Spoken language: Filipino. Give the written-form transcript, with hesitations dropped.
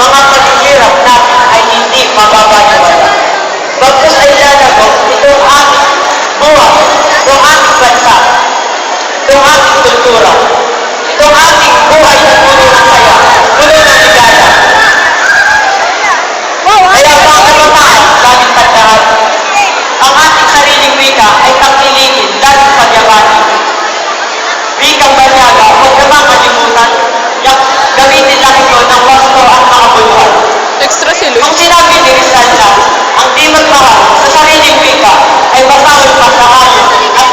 mga paghihirap natin ay hindi mababaliwala. Bagkus ay lalago itong ating buhay, itong ating bansa, itong ating kultura, itong ating buhay na puno ng saya, puno ng ligaya. Kaya mga kabataan, laging tandaan, ang ating sariling wika ay tangkilikin, laging pagyabanin. Wikang banyaga, huwag namang kalimutan, gamitin lang ito ng wasto at makabuluhan. Extra si Kung Luis. sinabi ni Rizal na ang di magmahal sa sariling wika ay masawal pa sa hayop at